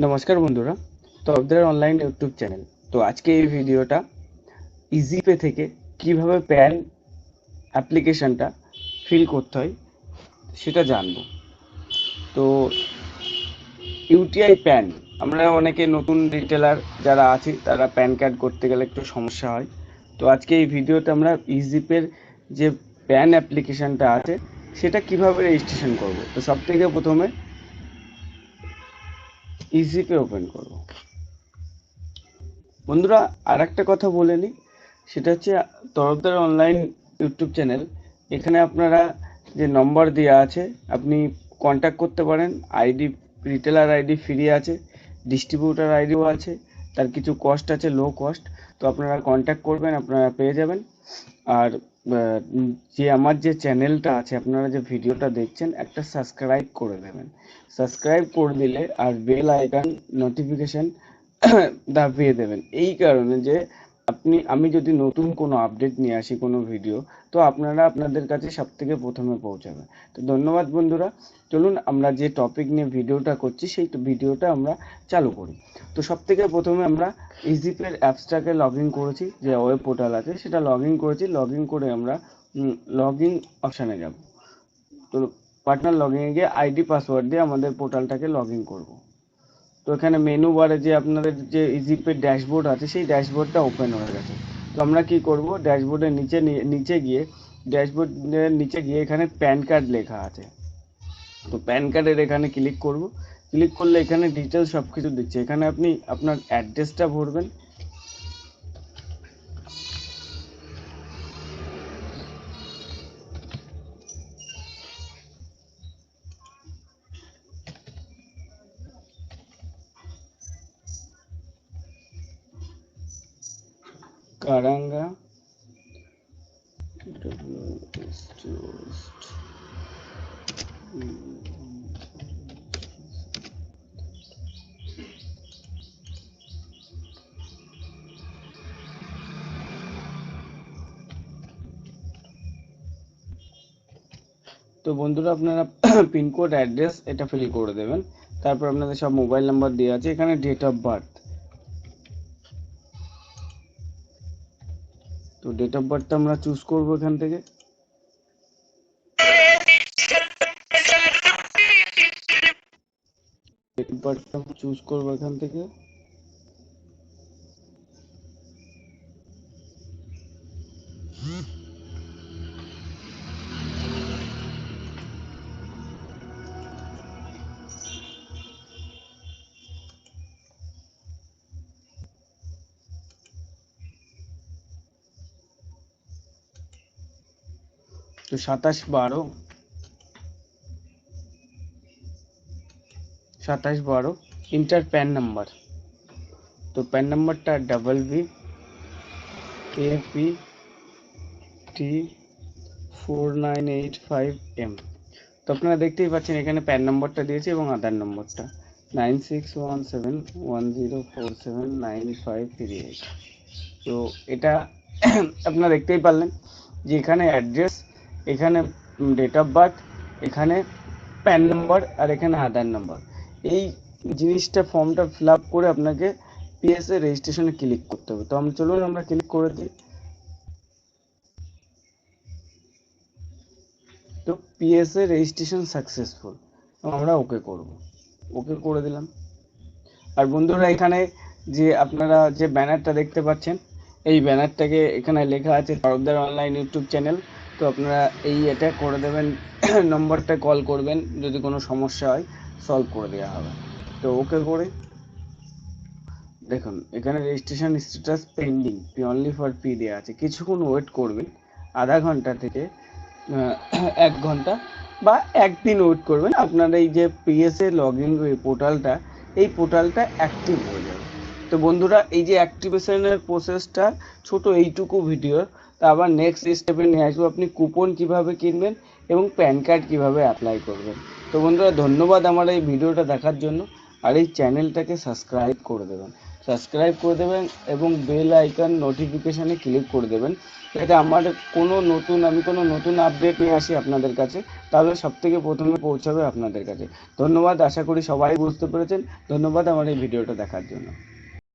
নমস্কার বন্ধুরা, Tarafdar online YouTube channel. তো আজকে এই ভিডিওটা ইজিপে থেকে কিভাবে প্যান অ্যাপ্লিকেশনটা ফিল করতে হয় সেটা জানবো। তো ইউটিআই প্যান, আমরা অনেকে নতুন রিটেলার যারা আছি তারা প্যান কার্ড করতে গেলে একটু সমস্যা হয়। তো আজকে এই ভিডিওতে আমরা ইজিপের যে প্যান অ্যাপ্লিকেশনটা আছে সেটা কিভাবে রেজিস্ট্রেশন করব। তো সব থেকে প্রথমে ইজিপে ওপেন করব। বন্ধুরা, আর একটা কথা বলে নিই, সেটা হচ্ছে তরফদার অনলাইন ইউটিউব চ্যানেল। এখানে আপনারা যে নম্বর দেওয়া আছে আপনি কন্ট্যাক্ট করতে পারেন। আইডি, রিটেলার আইডি ফ্রি আছে, ডিস্ট্রিবিউটার আইডিও আছে, তার কিছু কস্ট আছে, লো কস্ট। তো আপনারা কন্ট্যাক্ট করবেন, আপনারা পেয়ে যাবেন। আর যে আমার যে চ্যানেলটা আছে, আপনারা যে ভিডিওটা দেখছেন, একটা সাবস্ক্রাইব করে দেবেন। সাবস্ক্রাইব করে দিলে আর বেল আইকন নোটিফিকেশন দাবিয়ে দেবেন, এই কারণে যে আমি যদি নতুন কোনো আপডেট নিয়ে আসি, কোনো ভিডিও, তো আপনারা আপনাদের কাছে সব থেকে প্রথমে পৌঁছাবে। তো ধন্যবাদ বন্ধুরা, চলুন আমরা যে টপিক নিয়ে ভিডিওটা করছি সেই ভিডিওটা আমরা চালু করি। তো সব থেকে প্রথমে আমরা ইজিপের অ্যাপসটাকে লগ ইন করেছি, যে ওয়েব পোর্টাল আছে সেটা লগ ইন করেছি। লগ ইন করে আমরা লগ ইন অপশানে যাব। তো পার্টনার লগ ইনে গিয়ে আইডি পাসওয়ার্ড দিয়ে আমাদের পোর্টালটাকে লগ ইন করবো। তো এখানে মেনু বারে যে আপনাদের যে ইজিপের ড্যাশবোর্ড আছে সেই ড্যাশবোর্ডটা ওপেন হয়ে গেছে। তো আমরা কি করব, ড্যাশবোর্ডের নিচে গিয়ে এখানে প্যান কার্ড লেখা আছে। তো প্যান কার্ডের এখানে ক্লিক করব। ক্লিক করলে এখানে ডিটেলস সব কিছু দিচ্ছে। এখানে আপনি আপনার অ্যাড্রেসটা ভরবেন, কারাঙ্গা তো বন্ধুরা, আপনারা পিনকোড, অ্যাড্রেস এটা ফিল করে দেবেন। তারপর আপনাদের সব মোবাইল নাম্বার দেওয়া আছে, এখানে ডেট অফ বার্থ। তো ডেট অফ বার্থটা আমরা চুজ করবো এখান থেকে। ডেট অফ বার্থটা চুজ করবো এখান থেকে। তো 27/12 ইন্টার প্যান নাম্বার। তো প্যান নাম্বারটা WVAPT4985M। তো আপনারা দেখতেই পাচ্ছেন এখানে প্যান নাম্বারটা দিয়েছে এবং আধার নম্বরটা 961710479538। তো এটা আপনারা দেখতেই পারলেন যে এখানে অ্যাড্রেস, এখানে ডেট অফ বার্থ, এখানে প্যান নাম্বার আর এখানে আধার নাম্বার। এই জিনিসটা, ফর্মটা ফিল আপ করে আপনাকে পিএসএ রেজিস্ট্রেশনে ক্লিক করতে হবে। তো চলুন আমরা ক্লিক করে দিই। তো পিএসএ রেজিস্ট্রেশন সাকসেসফুল, আমরা ওকে করব। ওকে করে দিলাম। আর বন্ধুরা, এখানে যে আপনারা যে ব্যানারটা দেখতে পাচ্ছেন, এই ব্যানারটাকে এখানে লেখা আছে তরফদার অনলাইন ইউটিউব চ্যানেল। তো আপনারা এটা করে দেবেন, নম্বরটা কল করবেন, যদি কোনো সমস্যা হয় সলভ করে দেওয়া হবে। তো ওকে করে দেখুন, এখানে registration status pending, P only for P দেওয়া আছে। কিছুক্ষণ ওয়েট করবেন, আধা ঘন্টা থেকে 1 ঘন্টা বা একদিন ওয়েট করবেন। আপনার এই যে পিএসএ লগ ইন পোর্টালটা, এই পোর্টালটা অ্যাক্টিভ হয়ে যাবে। তো বন্ধুরা, এই যে অ্যাক্টিভেশনের প্রসেসটা ছোট এইটুকু ভিডিও, তা আবার নেক্সট স্টেপে নিয়ে আসবো। আপনি কুপন কিভাবে কিনবেন এবং প্যান কার্ড কিভাবে অ্যাপ্লাই করবেন। তো বন্ধুরা, ধন্যবাদ আমার এই ভিডিওটা দেখার জন্য। আর এই চ্যানেলটাকে সাবস্ক্রাইব করে দেবেন। সাবস্ক্রাইব করে দেবেন এবং বেল আইকন নোটিফিকেশানে ক্লিক করে দেবেন, যাতে আমার আমি কোনো নতুন আপডেট নিয়ে আসি আপনাদের কাছে, তাহলে সবথেকে প্রথমে পৌঁছাবে আপনাদের কাছে। ধন্যবাদ, আশা করি সবাই বুঝতে পেরেছেন। ধন্যবাদ আমার এই ভিডিওটা দেখার জন্য।